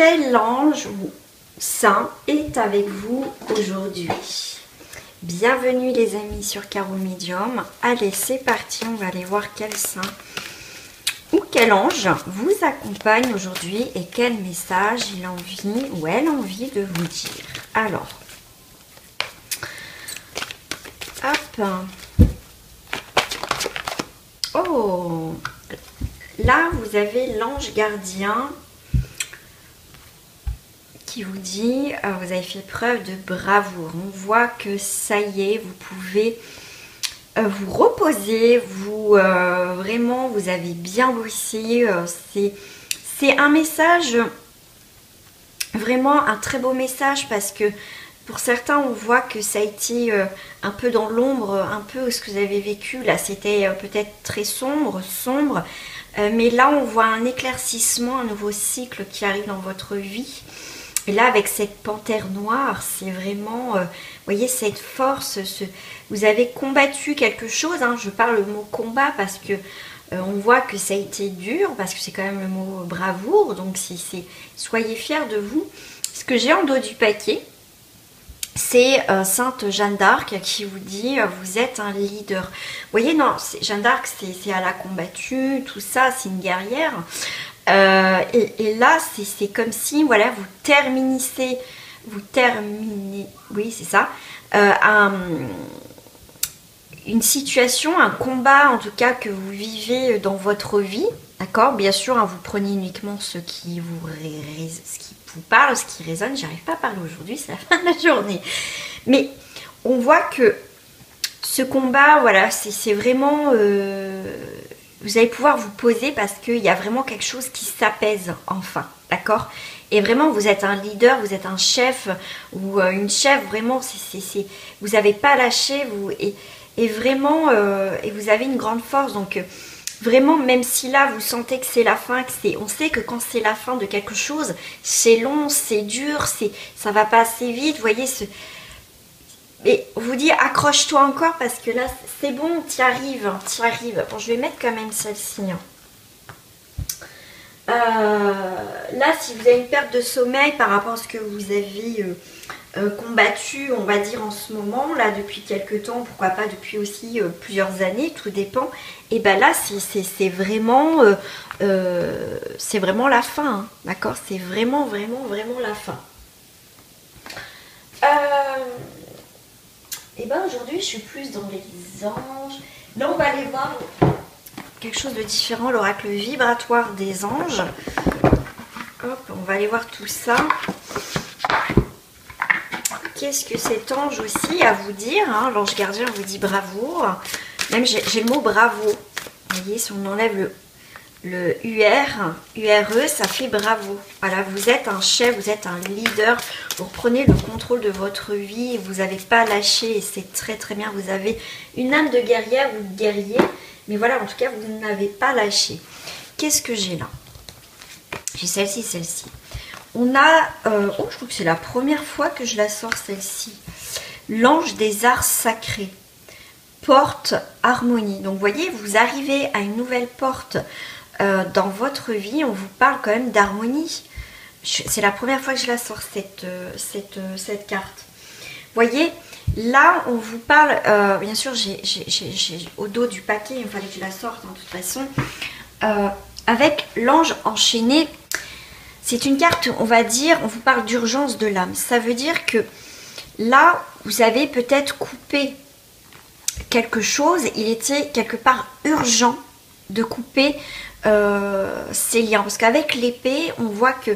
Quel ange ou saint est avec vous aujourd'hui? Bienvenue les amis sur Caro Médium. Allez, c'est parti, on va aller voir quel saint ou quel ange vous accompagne aujourd'hui et quel message il a envie ou elle a envie de vous dire. Alors, hop. Oh, là vous avez l'ange gardien qui vous dit vous avez fait preuve de bravoure. On voit que ça y est, vous pouvez vous reposer, vous vraiment vous avez bien bossé. C'est un message, vraiment un très beau message, parce que pour certains on voit que ça a été un peu dans l'ombre, un peu ce que vous avez vécu là, c'était peut-être très sombre, mais là on voit un éclaircissement, un nouveau cycle qui arrive dans votre vie. Et là, avec cette panthère noire, c'est vraiment, vous voyez, cette force, vous avez combattu quelque chose, hein, je parle le mot combat parce que on voit que ça a été dur, parce que c'est quand même le mot bravoure, donc soyez fiers de vous. Ce que j'ai en dos du paquet, c'est Sainte Jeanne d'Arc qui vous dit vous êtes un leader. Vous voyez, non, Jeanne d'Arc, c'est elle a combattu, tout ça, c'est une guerrière. Et là, c'est comme si, voilà, vous terminez, oui, c'est ça, une situation, un combat, en tout cas, que vous vivez dans votre vie, d'accord? Bien sûr, hein, vous prenez uniquement ce qui vous parle, ce qui résonne. J'arrive pas à parler aujourd'hui, c'est la fin de la journée. Mais on voit que ce combat, voilà, c'est vraiment... vous allez pouvoir vous poser parce qu'il y a vraiment quelque chose qui s'apaise enfin, d'accord? Et vraiment, vous êtes un leader, vous êtes un chef ou une chef, vraiment, vous n'avez pas lâché, et vraiment, et vous avez une grande force. Donc, vraiment, même si là, vous sentez que c'est la fin, on sait que quand c'est la fin de quelque chose, c'est long, c'est dur, ça va pas assez vite, vous voyez, mais on vous dit accroche-toi encore parce que là c'est bon, t'y arrives, hein, t'y arrives. Bon, je vais mettre quand même celle-ci. Là, si vous avez une perte de sommeil par rapport à ce que vous avez combattu, on va dire en ce moment, là depuis quelques temps, pourquoi pas depuis aussi plusieurs années, tout dépend. Et ben là, c'est vraiment la fin, hein, d'accord? C'est vraiment la fin. Et bien aujourd'hui je suis plus dans les anges. Là on va aller voir quelque chose de différent, l'oracle vibratoire des anges. Hop, on va aller voir tout ça. Qu'est-ce que cet ange aussi à vous dire, hein? L'ange gardien vous dit bravoure. Même j'ai le mot bravo. Vous voyez, si on enlève le URE, ça fait bravo. Voilà, vous êtes un chef, vous êtes un leader, vous reprenez le contrôle de votre vie, vous n'avez pas lâché et c'est très bien. Vous avez une âme de guerrière ou de guerrier, mais voilà, en tout cas, vous n'avez pas lâché. Qu'est-ce que j'ai là? J'ai celle-ci. On a, oh, je trouve que c'est la première fois que je la sors, celle-ci. L'ange des arts sacrés. Porte harmonie. Donc, vous voyez, vous arrivez à une nouvelle porte dans votre vie, on vous parle quand même d'harmonie. C'est la première fois que je la sors, cette carte. Vous voyez, là, on vous parle, bien sûr, j'ai au dos du paquet, il fallait que je la sorte, de toute façon, avec l'ange enchaîné. C'est une carte, on va dire, on vous parle d'urgence de l'âme. Ça veut dire que là, vous avez peut-être coupé quelque chose, il était quelque part urgent de couper ces liens, parce qu'avec l'épée on voit que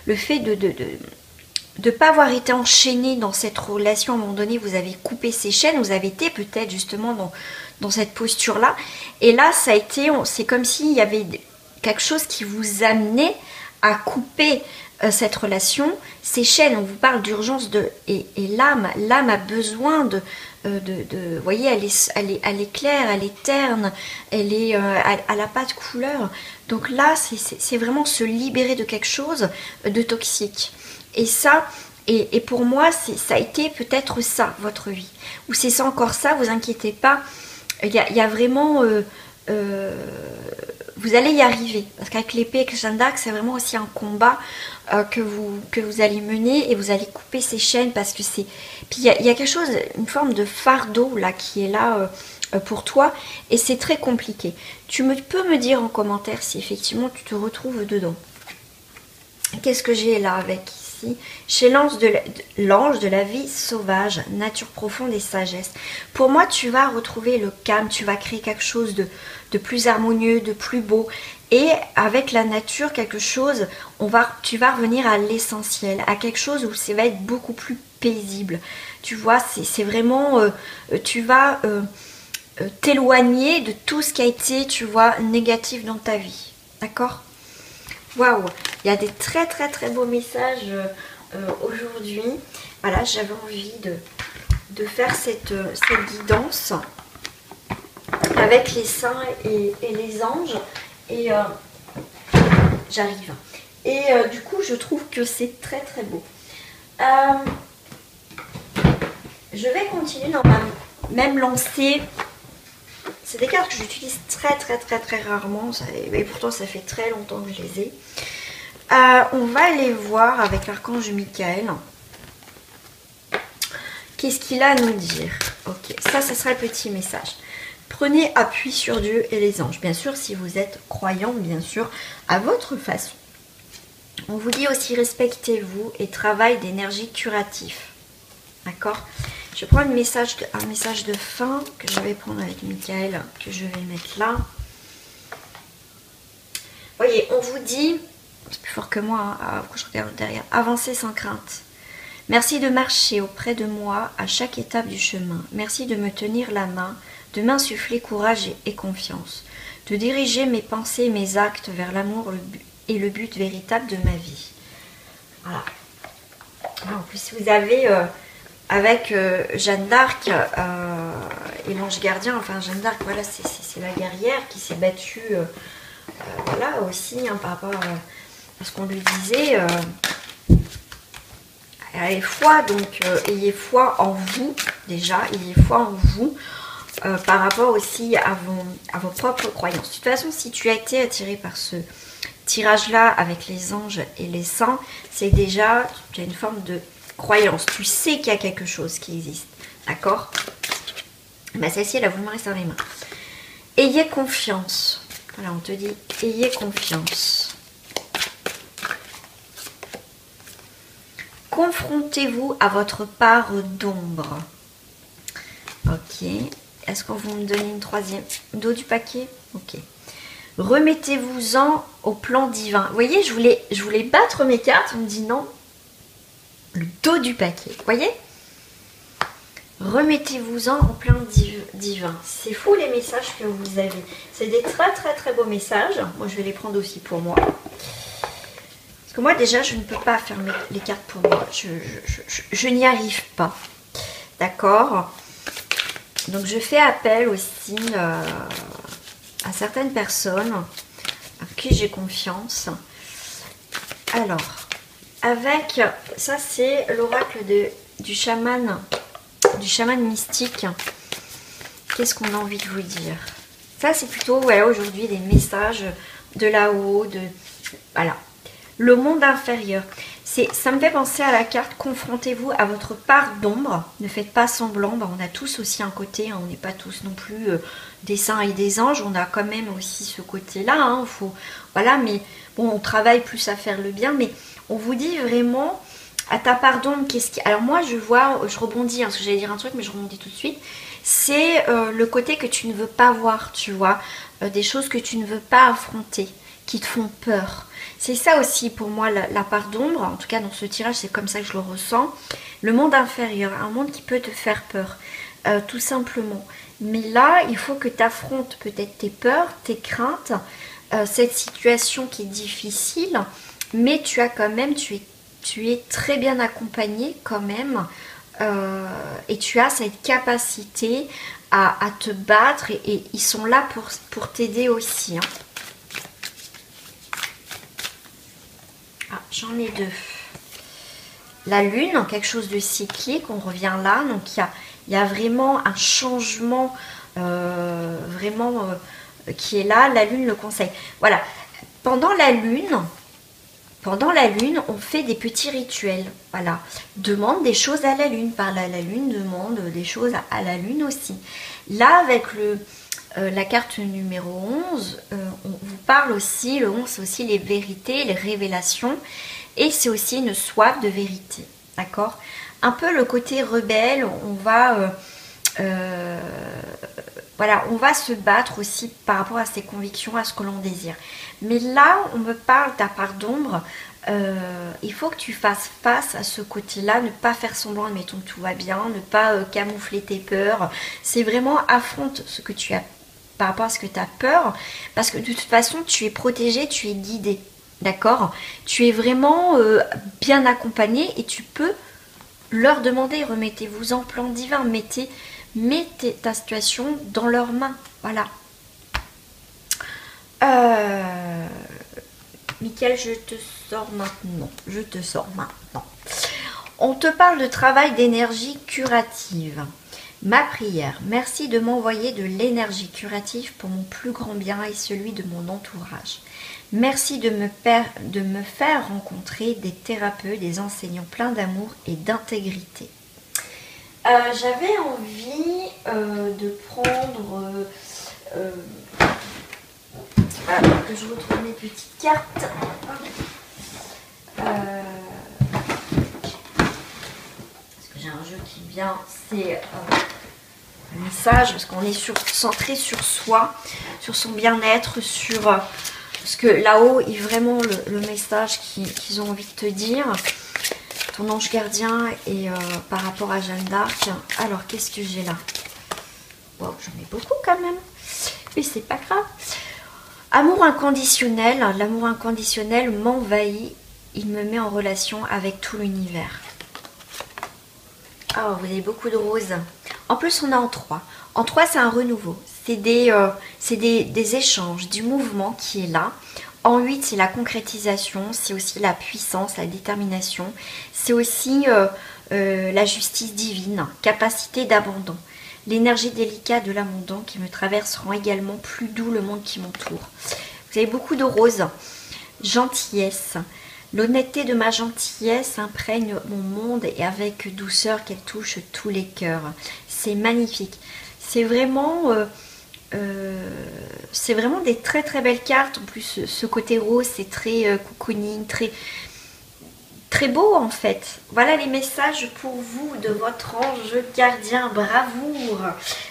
le fait de pas avoir été enchaîné dans cette relation, à un moment donné vous avez coupé ces chaînes, vous avez été peut-être justement dans cette posture là, et là ça a été, c'est comme s'il y avait quelque chose qui vous amenait à couper cette relation, ces chaînes. On vous parle d'urgence et l'âme a besoin vous voyez, elle est claire, elle est terne, elle n'a pas de couleur. Donc là, c'est vraiment se libérer de quelque chose de toxique. Et ça, et pour moi, ça a été peut-être ça, votre vie. Ou c'est ça encore ça, vous inquiétez pas. Il y a vraiment vous allez y arriver. Parce qu'avec l'épée avec Jeanne d'Arc, c'est vraiment aussi un combat que vous allez mener et vous allez couper ces chaînes parce que c'est... Puis il y a quelque chose, une forme de fardeau là qui est là pour toi et c'est très compliqué. Peux me dire en commentaire si effectivement tu te retrouves dedans. Qu'est-ce que j'ai là avec ici? Chez l'ange de la vie sauvage, nature profonde et sagesse. Pour moi, tu vas retrouver le calme, tu vas créer quelque chose de plus harmonieux, de plus beau. Et avec la nature, quelque chose, tu vas revenir à l'essentiel, à quelque chose où ça va être beaucoup plus paisible. Tu vois, c'est vraiment, tu vas t'éloigner de tout ce qui a été, tu vois, négatif dans ta vie. D'accord? Waouh, il y a des très très très beaux messages aujourd'hui. Voilà, j'avais envie de faire cette guidance avec les saints et les anges. Et j'arrive. Et du coup, je trouve que c'est très très beau. Je vais continuer dans ma même lancée. C'est des cartes que j'utilise très très très très rarement, et pourtant ça fait très longtemps que je les ai. On va aller voir avec l'archange Michael. Qu'est-ce qu'il a à nous dire? Ok, ça sera le petit message. Prenez appui sur Dieu et les anges. Bien sûr, si vous êtes croyant, bien sûr, à votre façon. On vous dit aussi respectez-vous et travail d'énergie curatif. D'accord? Je prends un message de fin que je vais prendre avec Michael, que je vais mettre là. Voyez, on vous dit, c'est plus fort que moi, hein, quand je regarde derrière, avancez sans crainte. Merci de marcher auprès de moi à chaque étape du chemin. Merci de me tenir la main, de m'insuffler courage et confiance, de diriger mes pensées et mes actes vers l'amour et le but véritable de ma vie. Voilà. En plus, vous avez... avec Jeanne d'Arc et l'ange gardien, enfin Jeanne d'Arc, voilà, c'est la guerrière qui s'est battue, voilà, aussi, hein, par rapport à ce qu'on lui disait. Ayez foi, donc ayez foi en vous, déjà, ayez foi en vous, par rapport aussi à vos propres croyances. De toute façon, si tu as été attiré par ce tirage-là avec les anges et les saints, c'est déjà, tu as une forme de croyance, tu sais qu'il y a quelque chose qui existe, d'accord? Ben, celle-ci, elle a voulu me rester dans les mains. Ayez confiance. Voilà, on te dit, ayez confiance. Confrontez-vous à votre part d'ombre. Ok. Est-ce qu'on va me donner une troisième? Dos du paquet? Ok. Remettez-vous-en au plan divin. Vous voyez, je voulais battre mes cartes, on me dit non. Le dos du paquet, vous voyez? Remettez-vous-en au plan divin. C'est fou les messages que vous avez. C'est des très très très beaux messages. Moi je vais les prendre aussi pour moi. Parce que moi déjà je ne peux pas faire les cartes pour moi. Je n'y arrive pas. D'accord? Donc je fais appel aussi à certaines personnes à qui j'ai confiance. Alors... avec, ça c'est l'oracle du chaman mystique. Qu'est-ce qu'on a envie de vous dire? Ça c'est plutôt, voilà, aujourd'hui des messages de là-haut, voilà. Le monde inférieur. Ça me fait penser à la carte, confrontez-vous à votre part d'ombre. Ne faites pas semblant, on a tous aussi un côté, hein, on n'est pas tous non plus des saints et des anges, on a quand même aussi ce côté-là, hein, voilà, mais bon, on travaille plus à faire le bien, mais on vous dit vraiment à ta part d'ombre, alors moi je rebondis, hein, parce que j'allais dire un truc, mais je rebondis tout de suite. C'est le côté que tu ne veux pas voir, tu vois, des choses que tu ne veux pas affronter, qui te font peur. C'est ça aussi pour moi la part d'ombre, en tout cas dans ce tirage, c'est comme ça que je le ressens. Le monde inférieur, un monde qui peut te faire peur, tout simplement. Mais là, il faut que tu affrontes peut-être tes peurs, tes craintes, cette situation qui est difficile, mais tu as quand même, tu es très bien accompagné quand même, et tu as cette capacité à te battre, et ils sont là pour t'aider aussi, hein. Ah, j'en ai deux. La lune, quelque chose de cyclique, on revient là, donc il y a vraiment un changement, vraiment qui est là, la lune le conseille. Voilà, pendant la lune, on fait des petits rituels. Voilà, demande des choses à la lune, parle à la lune, demande des choses à la lune aussi. Là, avec la carte numéro 11, on vous parle aussi, le 11 c'est aussi les vérités, les révélations, et c'est aussi une soif de vérité, d'accord? Un peu le côté rebelle, voilà, on va se battre aussi par rapport à ses convictions, à ce que l'on désire. Mais là, on me parle ta part d'ombre. Il faut que tu fasses face à ce côté-là, ne pas faire semblant, admettons que tout va bien, ne pas camoufler tes peurs. C'est vraiment affronte ce que tu as par rapport à ce que tu as peur, parce que de toute façon, tu es protégé, tu es guidé, d'accord? Tu es vraiment bien accompagné et tu peux leur demander, remettez-vous en plan divin, mettez ta situation dans leurs mains, voilà. Mickaël, je te sors maintenant. On te parle de travail d'énergie curative. Ma prière, merci de m'envoyer de l'énergie curative pour mon plus grand bien et celui de mon entourage. Merci de me faire rencontrer des thérapeutes, des enseignants pleins d'amour et d'intégrité. J'avais envie de prendre... que je retrouve mes petites cartes. Parce que j'ai un jeu qui vient, c'est un message, parce qu'on est centré sur soi, sur son bien-être, sur... parce que là-haut est vraiment le message qu'ils ont envie de te dire. Ton ange gardien et par rapport à Jeanne d'Arc. Alors, qu'est-ce que j'ai là? Wow, j'en ai beaucoup quand même. Mais c'est pas grave. Amour inconditionnel. L'amour inconditionnel m'envahit. Il me met en relation avec tout l'univers. Oh, vous avez beaucoup de roses. En plus, on est en 3. En 3, c'est un renouveau. C'est des échanges, du mouvement qui est là. En 8, c'est la concrétisation, c'est aussi la puissance, la détermination. C'est aussi la justice divine, capacité d'abandon. L'énergie délicate de l'abandon qui me traverse rend également plus doux le monde qui m'entoure. Vous avez beaucoup de roses. Gentillesse. L'honnêteté de ma gentillesse imprègne mon monde et avec douceur qu'elle touche tous les cœurs. C'est magnifique. C'est vraiment des très très belles cartes. En plus, ce côté rose, c'est très cocooning, très beau en fait. Voilà les messages pour vous de votre ange gardien. Bravoure.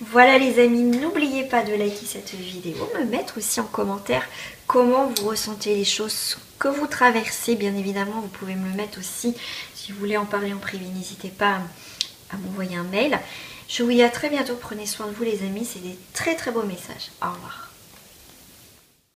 Voilà les amis, n'oubliez pas de liker cette vidéo, me mettre aussi en commentaire comment vous ressentez les choses que vous traversez. Bien évidemment, vous pouvez me le mettre aussi si vous voulez en parler en privé. N'hésitez pas à m'envoyer un mail. Je vous dis à très bientôt. Prenez soin de vous les amis. C'est des très très beaux messages. Au revoir.